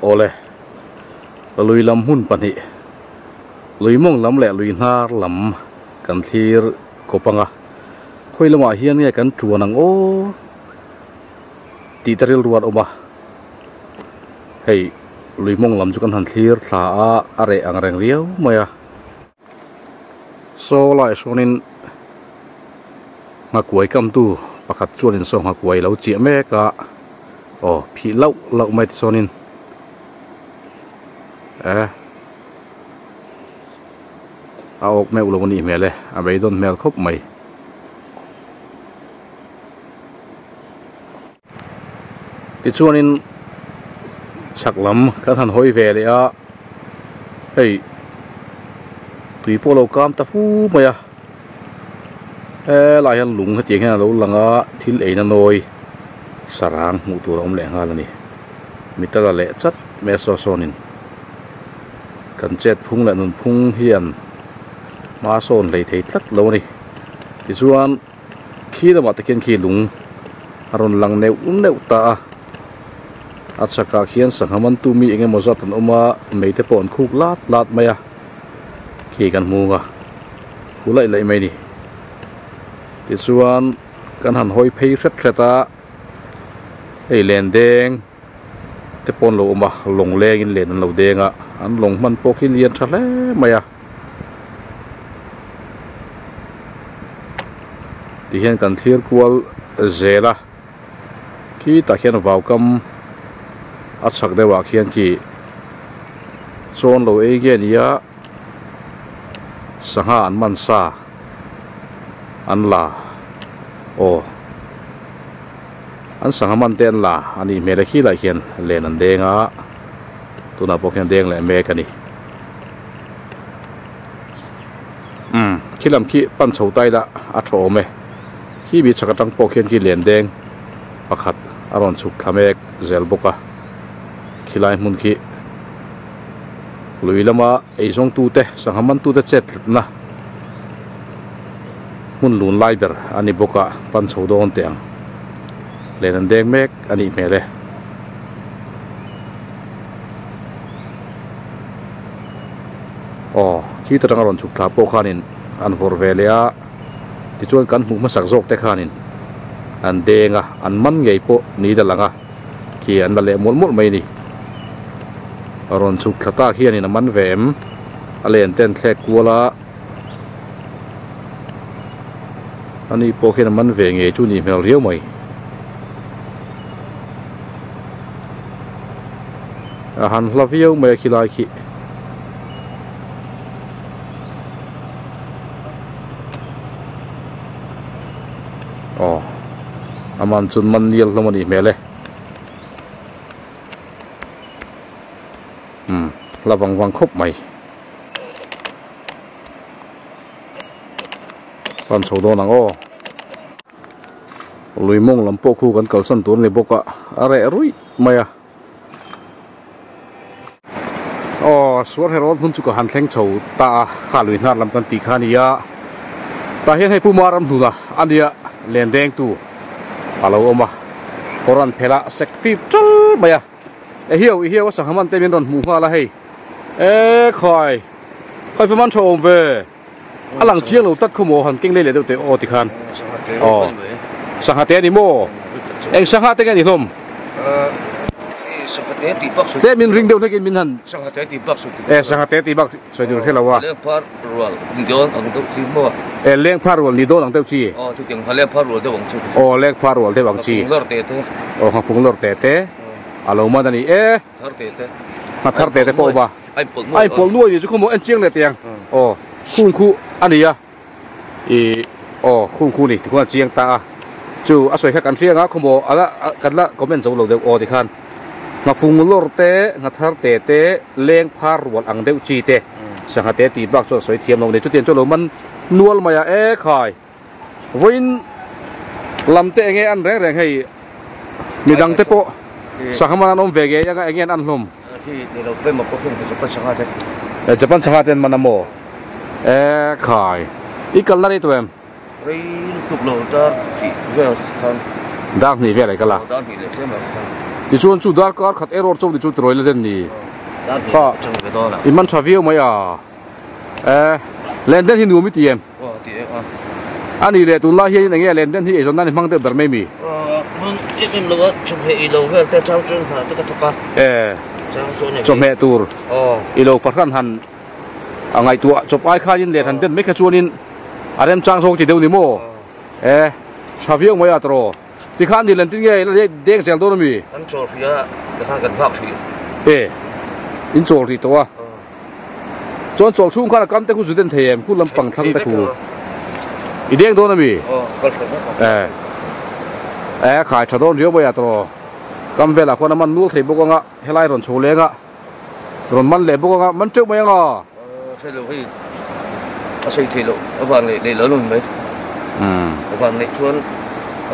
ole lui lam hun pani lui mong lam le lui nar lam kan thlir kopanga khoi lama hian nge kan chuanang o ti taril ruat oma hei lui mong lam chu kan han thlir thla a are ang reng riau maya so lai sonin nga kuai kam tu pakhat chuanin so nga kuai lo chi me ka o phi lau mai sonin a ok me ulo ni mele a bei don mel khop mai ti chuanin chaklam kan han hoi ve le a hei tui polo kam ta fu maya lai han lung ha tiang ha lo langa thil eina noi sarang mu tur om le nga lani mitala le chat me so sonin kan chet phung la nun phung hian ma son lei thei tlat lo ni ti chuan khi da ma taken khi lung aron lang neu ta achaka khian sanghaman tu mi enge mozat an oma meite pon khuk lat maya khi kan mu ga hulai lai mai ni ti chuan kan han hoi phei theta ei len deng te pon lo oma long leng in len an lo denga an long man pok hi lian thale maya ti hian kan thlir kual zela ki ta hian vào kam achak dewa khian ki chon lo e ge nia sanga an man sa an la o an sanga man ten la ani me la khi la hian len an denga tuna pok hian deng le me kani khilam khi pan chho tai da a tho me khi bi chakatang pok hian ki len deng pakhat aron chuk thamek zel boka khilai mun khi lui lama ei jong tu te sanghaman tu te chet na mun lun lai ber ani boka pan chho don teang lenan deng mek ani mele o khi ta ron chuk thla po khanin an vor velea ti chuan kan hmu ma sak jok te khanin an denga an man ngei po ni da langa khi an la le mol mai ni ron chuk thata khian in man vem alen ten thlek kuala ani po khian man ve nge chu ni mel riau mai a han hlavio mai khilai khi o aman chun man nial hlomani mele lavang wang khop mai pan chho do nang o lui mong lam po khu kan kal san tur ni boka are rui maya o suar herol hun chu ka han thleng chho ta kha lui nar lam kan ti khania ta hian hei pu maram thula ania len deng tu alo oma koran phela sek fi chul maya e hiau sa haman te min ron mu ha la hei khoi phaman chom ve alang chiang lo tat khumo han king le le te o ti khan o sangha te ni mo eng sangha te ngi hlom sangha te ti bak su te min ring deu nekin min han sangha te ti bak su sangha te ti bak soi dur thelawa leng par rual ni don ang tu si mo leng par rual ni don ang teu chi o tu tiang hale par rual de wang chu o leng par rual de wang chi lor te o ha phung lor te alo ma dani thar te ma thar te ko ba ai pol nuôi chứ không có ăn chiêng này tiền khung khu anh đi à khung khu này thì cũng chiêng ta chú à xoay khác ăn chiêng á không có cái là có bên dấu lầu đều thì khan ngà phung lor té ngà thar té leng phar ruột ăn đều chi té sang hạt té tì bạc cho xoay thiêm lồng để cho tiền cho lầu man nuôi mà ya khai vin làm té nghe ăn rẻ hay mình đăng té po sang ham ăn om về ghé yang nghe ăn lùm thìเราไปมาพบกันจะเป็นสังหาร Japan sangat yang mana mo khai ikan lari tu em ri tục lộ ta thì về thằng đang nghỉ về lại cái là đang thì để xem mà ดิชวนจูดาร์ก็ขัดเอรอร์โจดิชวนตรอยเลยนี่ก็อิมันทราวิลมาเลนเดนที่นูมิตีเอ็มอันนี้เลยตุลาเฮียนี่ไงเลนเดนที่ไอ้ส่วนนั้นมั่งเตอร์แบบไม่มีมันจะเป็นโลกชุมเหตุโลกแต่เจ้าจุนหาตัวกระตุกชุมเหตุตัวอีโลฟัดกันหันไงตัวจบไอ้ข้ายินเลนเดนไม่แค่ชวนินอะไรมันจ้างโชคจีเดียวนี่โม่ทราวิลมาตรอที่ข้านี่เลนที่ไงเด้งเสียงตัวนั้นมีอันโจทย์เนี่ยแต่ข้ากันพักสิอินโจทย์ตัวจนโจทย์ชุ่มข้ากำแต่คู่สุดเด่นเทียมคู่ลำปังทั้งแต่คู่อีเด้งตัวนั้นมีขายชาโดนเยอะไปอ่ะตัวกำเวลาคนมันนู้เทียบก็งะเฮลัยรอนโชว์เลี้ยงะรอนมันเล็บก็งะมันจุกไหมงะใช่เลยพี่ใช่ทีละวันเลยแล้วนุ่นไหมวันนี้ชวน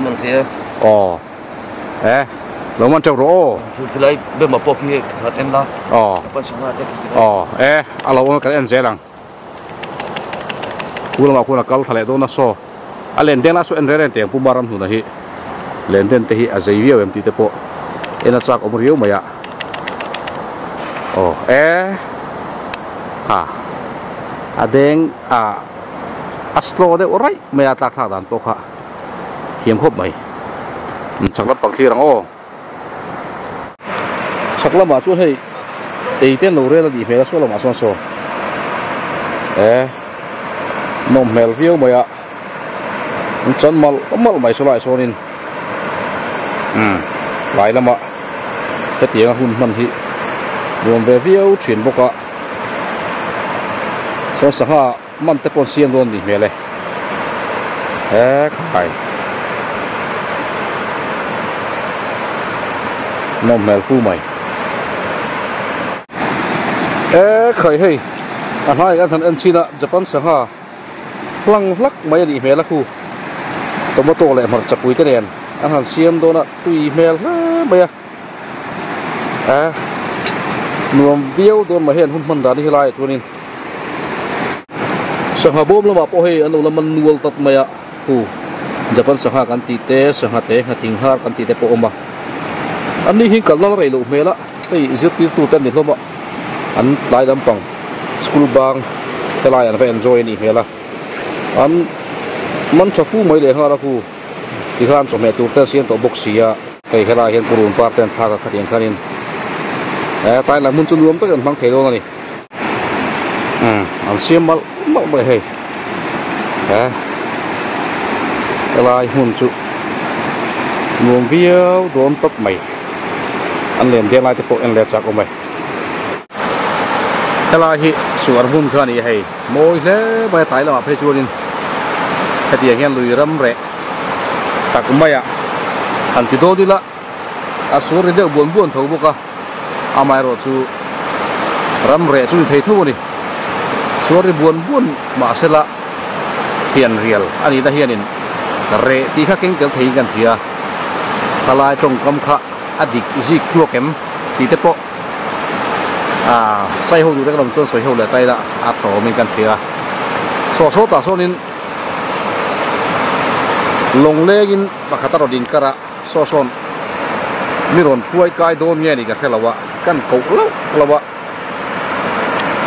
มันเสียแล้วมันจะรู้คือไรเบื้องมาปกที่หัดเอ็นละเป็นสมาธิเรากันเอ็นเสียงคุณเราคุณกัลทะเลโดนนะโซ่เลนเดนนะโซ่เอ็นเรนเตียงปุ่มบารัมหุ่นนะฮิเลนเดนเตฮิอาศัยวิวเอ็มตีเตปเอ็นจากอมริวมาเด้งอัสโลเดอไรไม่อยากตักทางด้านโต๊ะเขียมครบไหมชักรับปังที่รังชักรับมาช่วยให้เต้นโนเรลดีเพลช่วยเรามาส่วนโซ่นมเมลวิวมาจันมัลไม่สลายโซนินหลายละมาจะเตียงหุ่นมันที่รวมเบวิวchuyểnบกะส่วนสหมันแต่ปนเสียงโดนดีเมเลยใครนมเมลฟูใหม่เคยให้อันนั้นกันทันเอ็นชีนะญี่ปุ่นสหพลังลักไม่ดีเมลคู่ตัวมาโตเลยมันจะปุยกันเองอันนั้นเสียมโดนตุยเมลไม่นวมเบี้ยวโดนมาเห็นหุ่นมันด่าที่ไรชวนินสหบอมละมาพอให้อันนู้นละมันนัวตัดมาคู่ญี่ปุ่นสหกันตีเตสหเตะทิ้งหากันตีเตะโปอมาอันนี้หิ้งกันละไรลูกเมละไอ้ยึดตีตัวเต็มนิดละมาอันหลายลำปังสกุลบางแต่หลายอันไป enjoy นี่เมละอันมันชอบผู้ไม่เลี้ยงละคู่ที่ข้ามสมัยตัวเตเสียนตัวบุกเสียไปเฮลาเห็นปรุนปาร์เตนทากับขัดยังขัดยังตายหลังมุนจุนรวมตั้งแต่บางเทโลนี่อันเสียมmalไม่ให้อะไรหุ่นจุรวมวิวโดนตัดไม่อันเลี้ยงเดียร์ลายตะโกนเลี้ยงจากออกไปอะไรสวนหุ่นข้านี่ให้โมยเลยไปตายแล้วเพชรจูนินถ้าเดียร์เห็นลุยรำเร่ตักไม่อันที่โดนดีละสวนเรื่องบ้วนๆถูกบุกอาไม่รู้จูรำเร่จูไทยทั่วนี่ส่วนบ้วนมาเสละเฮียนเรียลอันนี้ได้เฮียนินเร่ที่ข้าเก่งเกี่ยวกับกันเสียทลายจงกำข้าอดีตจิกลัวเข็มตีเตปโปใส่หูดูได้กำลังจนใส่หูเลยไตละอาโฉมีกันเสียโซตาโซนินลงเล่กินปากตาโรดินกระโซนมิรอนป่วยกายโดนเงี้ยนี่ก็แค่ละวะกันเกาละวะ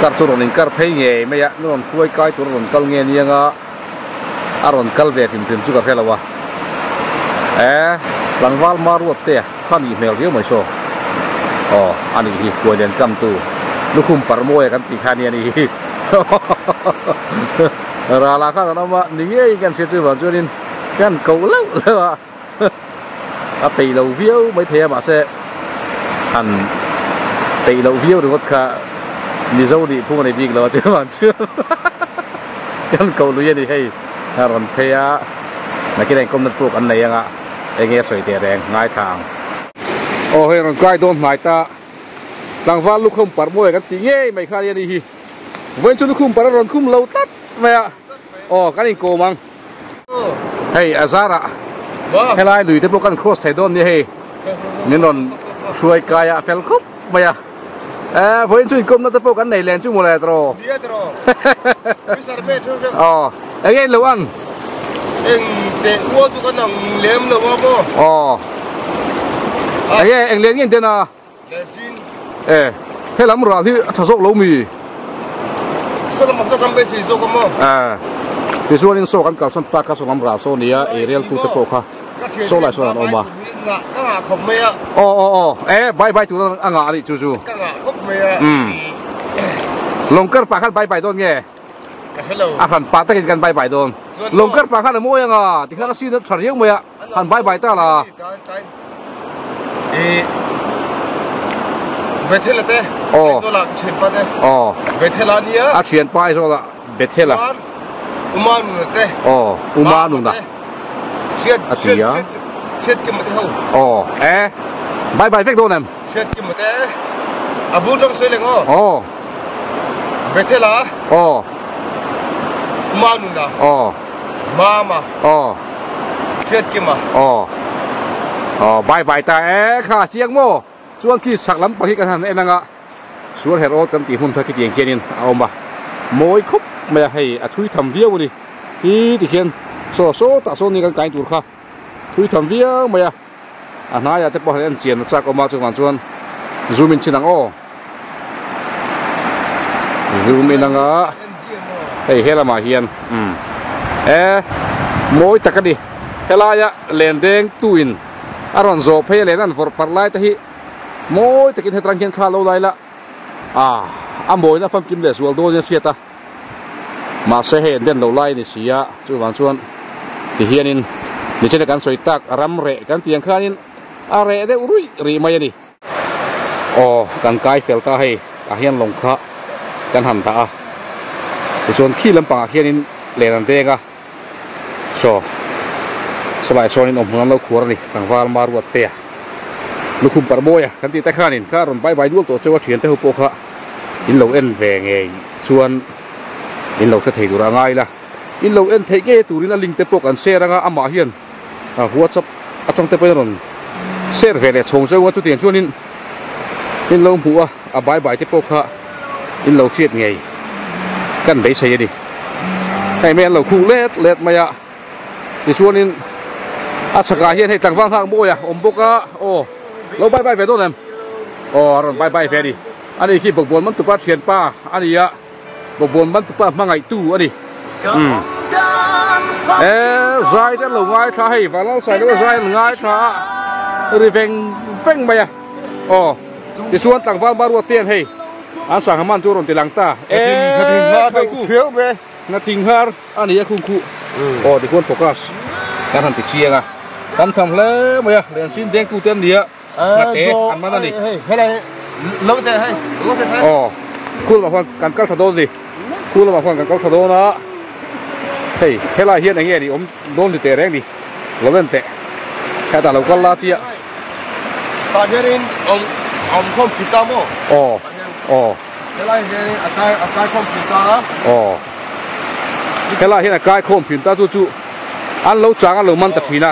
การตัวรอนการเพย์เงี้ยไม่ยะมิรอนป่วยกายตัวรอนกัลเงี้ยนี่ยังอารอนกัลเวทิมจุกแค่ละวะหลังวัลมารุดเตะข้ามีเมลเยอะไม่โชว์อันนี้ที่ควรเรียนกำตัวลูกคุมปารโมยกันตีขานี่นี่ราลาข้าเราว่านี่กันเสียชื่อว่าจนินกันเกาเลยวะตีเราเบี้ยวไม่เทียมาเสอันตีเราเบี้ยวหรือว่าข้านิโซดีพูดในดีกเราเชื่อมันเชื่อกันเกาลุยนี่ให้รอนเทียนักกีฬากรมนักปลูกอันไหนยังเงี้ยสวยเตะแรงง่ายทางโอ้เฮ้ยรอนใกล้โดนหมายตาหลังฟ้าลูกคุมปาร์มวยกันตีเงี้ยไม่ขาดยันดีเว้นจุดลูกคุมปาร์รอนคุมเราตัดไหมกันอีกโกมังเฮ้ยอาซาระให้ไล่ลุยแต่พวกกันโคสไซดอนนี่เฮ้ยนี่นนช่วยกายเฟลคุบไหมเว้นจุดกรมนักปลูกกันไหนแรงจุ่มอะไรตรอเงี้ยเลยวันเอ็งเด็กวัวจุกันหนังเลี้ยมเลยว่าบ่ ไอ้เอ็งเลี้ยงยังเด่นอ่ะให้ล้ำราที่ชาโซกเรามีสลับมาทำไปสิโซกันมั้งที่ส่วนนี้โซกันกับส่วนปากกับส่วนล้ำราโซนี้เอเรียลตูเตโปค่ะโซไหลโซนันออกมาก็งาขบเมียใบตัวนั้นอ่างาดิจู่ก็งาขบเมียลงเกิดปากขันใบโดนไงขันปากตะกินกันใบโดนลงเกิดปากขันมั่วยังอ่ะที่ข้าซีนั้นฉันยังไม่ขันใบตาละเบทเทลเต้ตัวหลักเฉียนไปเต้เบทเทลานี่เฉียนไปโซละเบทเทลอุมานุเต้อุมานุนะเช็ดกินมาเท่าใบเฟกโดนเนี่ยเช็ดกินมาเต้อาบูต้องเสียงเบทเทลาอุมานุนะมาเช็ดกินมาใบตาข้าเสียงโม่ส่วนที่สักล้ำปะที่กันนั่นเองนะส่วนเฮโร่กันตีหุ่นเธอคิดอย่างเงี้ยนี่เอามาโมยคุบไม่ให้ทุยทำเบี้ยวนี่ที่เขียนโซตัดโซนี่กันไกลตัวค่ะทุยทำเบี้ยวไม่น่าจะพอเห็นเจียนสักออกมาจนวันส่วนซูมินชินังซูมินนังเฮล่ามาเฮียนโมยตะกันดิเฮล่ายะเลนเด้งตุยนอารอนโซเพย์เลนันฟอร์ปาร์ไลท์ที่โมยตะกินให้ตรังเขียนข้าวเราได้ละโมยนะฟังกินเดือดส่วนโดนเสียตามาเสียเห็นเด่นเราไล่นี่เสียจุดวันส่วนที่เฮียนินนี่เช่นการสวยตักรำเร่กันเตียงข้านินอะไรได้รุ่ยรีมาอย่างนี้การกายเฟลตาให้เฮียนลงข้ากันหันตาที่ส่วนขี้ลำปางเฮียนินเลนันเตกะสบายโซนินอมหัวเราขวดนี่สังวาลมารวดเตะลูกคุมปาร์โบยกันตีแต่ข้านินข้ารอนใบด้วยตัวเจ้าเฉียนเตะหุบโปกะอินเราเอ็นแหวงเองส่วนอินเราจะเทตัวง่ายละอินเราเอ็นเทเกตัวนี้นะลิงเตะโปกันเซรังอามาเฮียนหัวจับจังเตะไปนนเซอร์เวลชงเจ้าวันจุดเตียนช่วงนี้อินเราหัวใบเตะโปกะอินเราเสียดไงกันได้ใช่ดิให้แม่เราคู่เล็ดมาอะในช่วงนี้สกายเฮียนให้ต่างฟังทางโบยอมโปกะเราใบไปต้นนั้นใบเฟดีอันนี้ขี้บกบนมันตุปาเชียนป้าอันนี้บกบนมันตุปามังไงตู้อันนี้ใจแต่หลงง่ายท่าให้ฝันเราใส่ด้วยใจหลงง่ายท่าหรือเพ่งไปที่ส่วนต่างฟ้าบารวดเตียนให้อันสั่งมันจูรนติลังตาถึงมาไปเที่ยวไปนาทิงฮาร์อันนี้คุ้มที่ควรโฟกัสการทำติดเชียงการทำเลยไหมเรียนสิ้นเด้งตู้เต็มเดียนักเตะอันมันนั่นดิให้ได้ลงเตะให้คุณมาฟังการกัลสะโดนดิคุณมาฟังการกัลสะโดนนะเฮ้ยเฮล่าเฮียนอย่างเงี้ยดิโดนเตะแรงดิเราเล่นเตะแค่แต่เราก็ลาเตียตอนนี้อมคอมพิวเตอร์มั้งเฮล่าเฮียนอากาศคอมพิวเตอร์เฮล่าเฮียนอากาศคอมพิวเตอร์จู่อันเราจ้างอันเรามันตัดชีนะ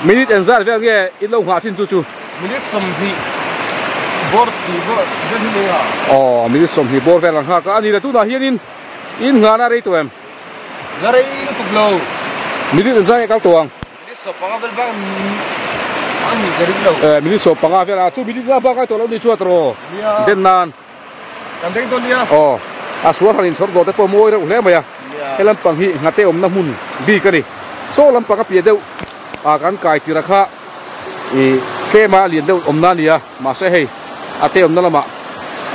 มินิเอ็นซ่าเรื่องเงี้ยอินเราหาทิ้งจู่มินิสมพีบอร์ดที่เดินที่มินิสมพีบอร์ดแฟนหลังคาก็อันนี้แหละตู้น่าเฮียนงานอะไรตัวเอ็มงานอะไรตุกโลมินิเอ็นซ่าเก้าตัวมินิสปังอาเวลบ้างอันนี้ก็ริบโลมินิสปังอาเวลจู่มินิซ่าบ้างไอ้ตัวเราดีชัวร์ตัวเด่นนานกันเด้งตัวเนี้ยสวนทางอินชอร์โดแต่พอมวยเราเล่นไปให้ลำปังฮีงัดเตะอมน้ำมุนดีกันดิโซ่ลำปังกับเปียเดียวการกายที่ราคาเคมาเลียนเดียวอมนาเนียมาเสียให้เตะอมนั่นละมา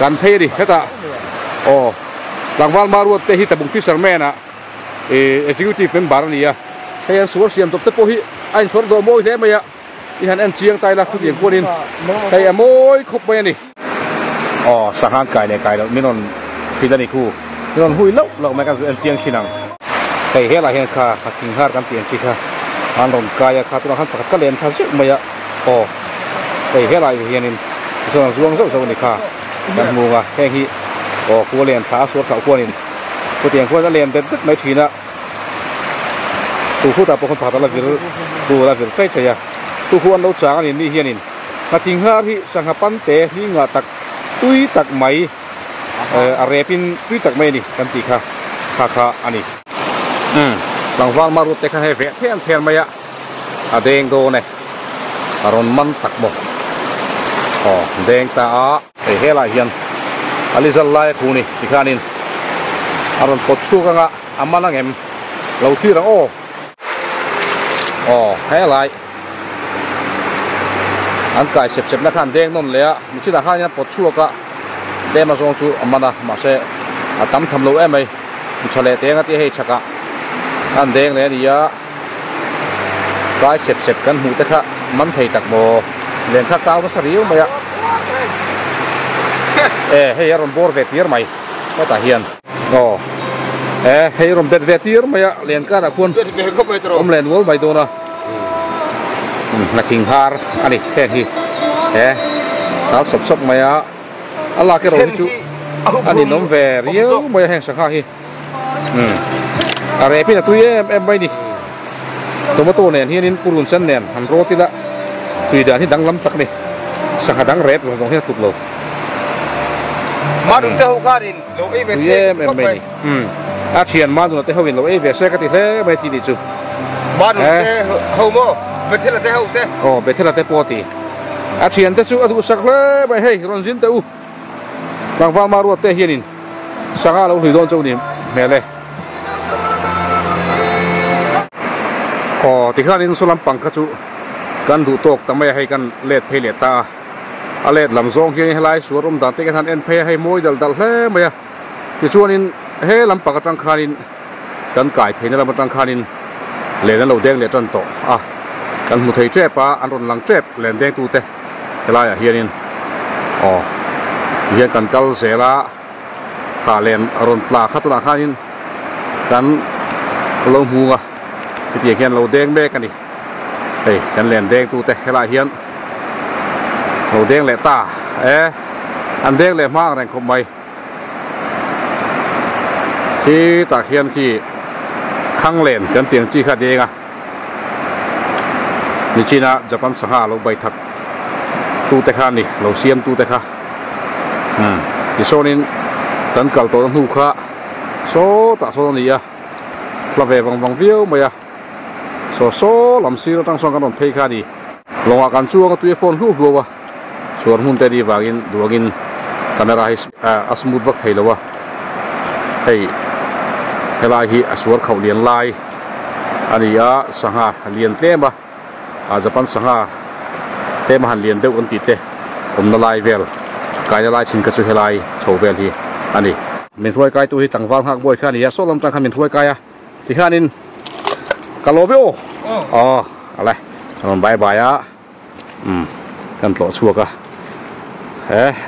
การเพย์ดิแค่ตาหลังวันมารวดเตะฮิตบุงฟิชเชอร์แมนexecutive เป็นบาร์นี่ให้อันสวนเสียมตบเตะโพฮิอันสวนโดโมยเทมายะอีหันอันเชียงไตละคุณอย่างพวกนี้ให้โมยครบไปนี่สังหารกายเนี่ยกายแล้วนี่นนพิจารณาคู่นี่นนหุยเล่าเราไม่กันอันเชียงชินังให้เฮล่าเฮนคาหักทิ้งหากันเปลี่ยนสิค่ะอันนนกายคาตัวนั้นปักกะเลนคาสิมายะให้เฮล่าเฮียนินส่วนช่วงเสาร์นี่ค่ะกันมูกะแค่ที่กัวเลียนขาสวนเสากัวนินตัวเตียงกัวจะเลียนเด็ดไม่ทีนะตัวคู่ตาปกคนผ่าตะลับวิร์ตัวละวิร์ใจเฉยตัวคู่อันเราจ้างนี่เฮียนินมาทิ้งหาที่สังหปันเตะนี่งาตักตุยตักไหมอะไรเป็นตุยตักไหมนี่กันตีค่ะอันนี้หลังวันมารุดแต่ข้าให้แฝงแทนมายะเด้งโดเนี่ยอารมณ์มันตักบ่ แดงตาไอ้เฮล่าเฮียนอลิซัลไลคูนี่ที่ข้านินอารมณ์ปดชูกันละอามันนั่งเอ็มเราที่เราเฮล่าอันกายเจ็บๆนะข้านแดงนั่นเลยอ่ะมิชิดาข้านี่ปดชูกันเดมาส่งจูอามันนะมาเสะตั้มทำโลเอ็มไอมิชเลเตงที่ให้ชักะอันแดงเลยนี่อ่ะกายเจ็บๆกันหูแต่ข้ามันไทยตักโมเลี้ยงข้าเต้ามาสริวมาอ่ะให้รำบอร์เวทีร์ไหมก็ตาเฮียนให้รำเวทีร์ไหมอะเลี้ยงกันอะคุณเล่นวอลไปตัวนะนักขิงฮาร์อันนี้แค่ที่ตัดสับไหมอะอะไรก็รู้ที่จุอันนี้น้องเวรียวไม่แห้งสักข้าฮีอะไรพี่นะตัวเอ็มไม่ดิตัวเนี่ยที่นี่ปูรุนเส้นเนี่ยหันโรตีละตัวเดียวที่ดังล้ำตักนี่สักดังเรดส่งให้ถูกโลมาดูเจ้าการินโลเอเวเซ่ก็ไปอาเชียนมาดูเจ้าวินโลเอเวเซ่ก็ติดเลยไม่ติดจุมาดูเจ้าเฮาโม่เบทละเจ้าเจ้าเบทละเจ้าปอตีอาเชียนเจ้าสุดูสักเลยไปให้รอนจินเจ้าบางวันมารู้เจ้าเฮียนินสักเราหึยโดนเจ้านี่เมล่ที่ข้านินสุลัมปังกจุกันดูตกทำไมให้กันเล็ดเพลตาอะไรลำซองที่ให้ไล่สวนดันเตกันทันเอ็นเพย์ให้มวยดัลเล่ไหมอะที่ชวนนินเฮลำปากจังคานินกันไก่เพย์นั่นลำจังคานินเล่นนั้นเราแดงเล่นจนโตกันมุทัยเจ็บอันรอนหลังเจ็บเล่นแดงตูเตะอะไรอะเฮียนินเฮียกันกัลเสละหาเล่นอรอนปลาขัดตัวคานินกันลงหัวที่เฮียนเราแดงเบกันดิกันเล่นแดงตูเตะอะไรเฮียนเราเด้งเลยตาอันเด้งเลยมากแรงคมไปที่ตาเขียนที่ข้างเลนกันเตียงจีขาเด้งนี่จีน่าจะปันสหาเราใบทักตูเตขานี่เราเสียมตูเตขาที่โซนินกันกัลตัวนู้ข้าโซตาโซนี่อะลาเวบังวิวมาอะโซลำซีเราตั้งสองกันนนเพย์ขาดีลงอาการจั่วก็ตัวโฟนรูปรัวส่วนหุ่นเตดีวากินดูกินคาเมราให้สมูทวักไทยแล้ววะให้ลายที่ส่วนเขาเลียนลายอันนี้สังหาเลียนเต้มะอาจจะเป็นสังหาเต้มหันเลียนเด็กอันติดเต้ผมนลายเวลกายนลายชินกระชุให้ลายโชว์เวลที่อันนี้มีถ้วยกายตัวที่ต่างฟังหักบ่อยข้านี่โซ่ลำจังขันมีถ้วยกายที่ข้านินกะโลเบโออะไรมันบายกันโตชัวกะ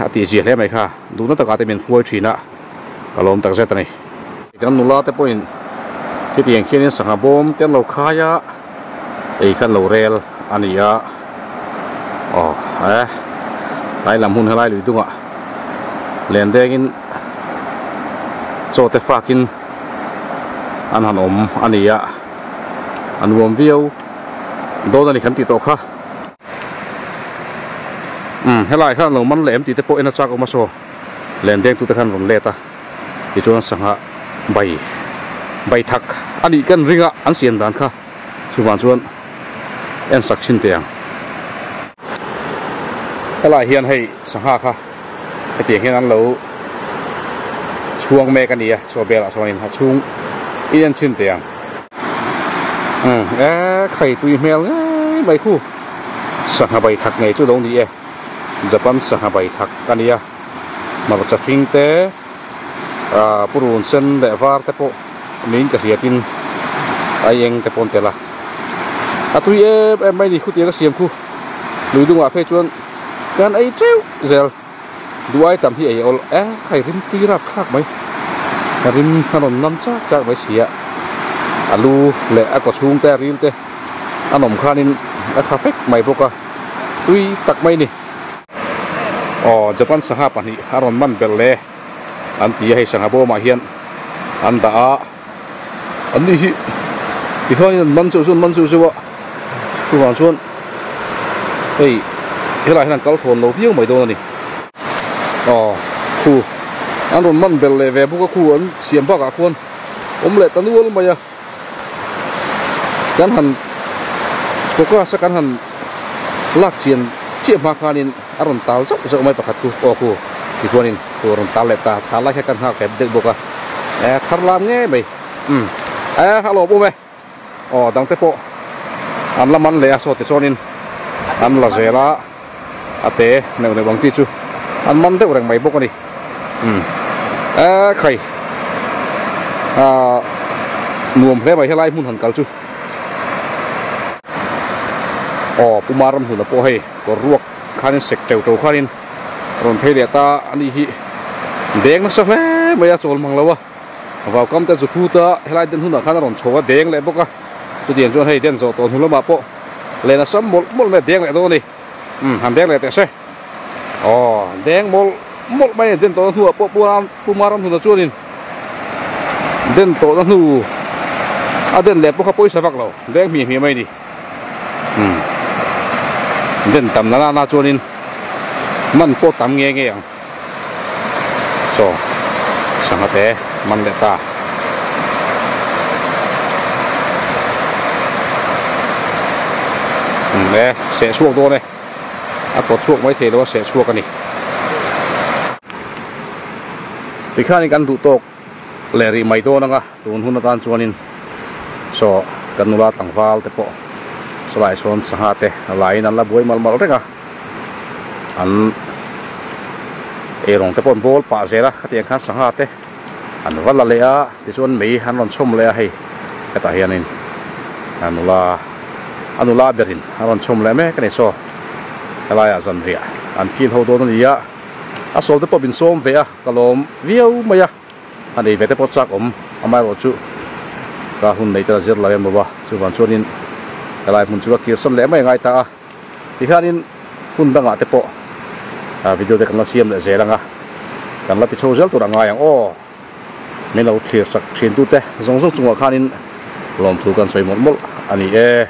อาทิตย์เจียเลยไหมค่ะดูนั่นตะการเป็นฟัวชีนะอารมณ์ตักเซตนี่กันนุลาเตปอยน์ที่เตียงเขียนสังหาบอมเตียนเราขายะขันเราเรลอันนี้ไล่ลำหุ่นให้ไล่หรือตุ้งเล่นเด็กินโซเตฟ้ากินอันหันอมอันนี้อันรวมวิวโดนอันนี้ขันติดโตค่ะให้ไล่ข้างเรามันแหลมตีเตปเอ็นจักออกมาโซแหลมแดงตุตะขันผมเล่ตาที่จวนสังหะใบทักอันนี้กันริงอันเสียนดานค่ะสุวรรณชวนเอ็นสักชินเตียงให้ไล่เฮียนให้สังหะค่ะให้เตียงแค่นั้นเราช่วงเมกันดีโซเบลโซนินช่วงเอ็นชินเตียงไข่ตุยเมลใบคู่สังหะใบทักไงจุดตรงนี้จะปั้นสังหาใบทักกันเนี่ยมาจะฟิงเตะปูรุนเซนเดวาร์เตปมินกระเสียกินไอเองเตปนเตล่าตุยไม่ดีคู่เตียก็เสียมคู่ดูดูว่าเพจวนกันไอเจ้าเซลดูไอตามที่ไอโอใครริมตีรับคากไหมริมถนนน้ำจากไม่เสียลูเละก็ชุ่งแต่ริมเตะขนมข้านินคาเฟ่ไม่พวกก็ตุยตักไม่นี่จะปั้นสหปันนี้อารมณ์มันเบลเล่อันที่ให้สังหาโบมาเฮียนอันตาอันนี้ที่เขาเนี่ยมันสู้วะทุกวันชวนเฮ้ยไรนั่นกัลโทนเราเพี้ยวไม่โดนนี่คู่อันนั้นมันเบลเล่พวกก็คู่อันเสียมปากคนเล็ดตันนู้นมาอย่ากันหันพวกก็สักกันหันลากเชียน chia mà khanin aron tal zok zok mai pakhat ku o ku ti tuanin turon tal le ta thala khe kan ha ke dek boka tharlam nge mai hello bu me o dang te po an laman le aso te sonin an la zela ate ne bang chi chu an man te urang mai bok ani khai nuông thế vậy hay mun hẳn cầu chu pumaram hùn là po hay có ruột khanin sek trâu trâu khanin rồi thấy lẽ ta anh đi đeng nó sao thế bây giờ trộn mang lâu vào cam ta chú phu ta hay lại đến hùn là khanin rồi chua đeng lại bốc chú tiền cho hay tiền rồi tồn hùn là mà po lên là sắm một mẹ đeng lại thôi đi hẳn đeng lại tại sao đeng một mấy tiền tồn hùn po pumaram hùn là chua đi den to na nu den le po poi sa vak lo deng mi mai di den tam na chuanin man po tam nge ang so sangate man le ta le se chuak do ne a ko chuak mai the lo se chuak ani tikhani kan du tok leri mai do nanga tun hun tan chuanin so kanula tlangwal te po salai son sangate lain an la boi mal renga an erong te pon bol pa zera khatiang khan sangate an wala le a ti chuan mei han ron chom le a hei kata hianin anula berin ron chom le me kani so alaya zan ria an pil ho do ni ya a sol te po bin som ve a kalom viau maya anh ấy về tới chắc amai rồi chú cả hun này ta giật lại em bà chú vẫn chuột in lại muốn chú kia xâm lẽ mấy ngày ta thì hai in hun đang ngã tới po video để cần là xem để dễ lắm cần là bị trâu giật tụi đang ngài mình đâu thiệt sặc thiền tu te giống giống chúng ta khai in lòng thu cần xoay một anh ấy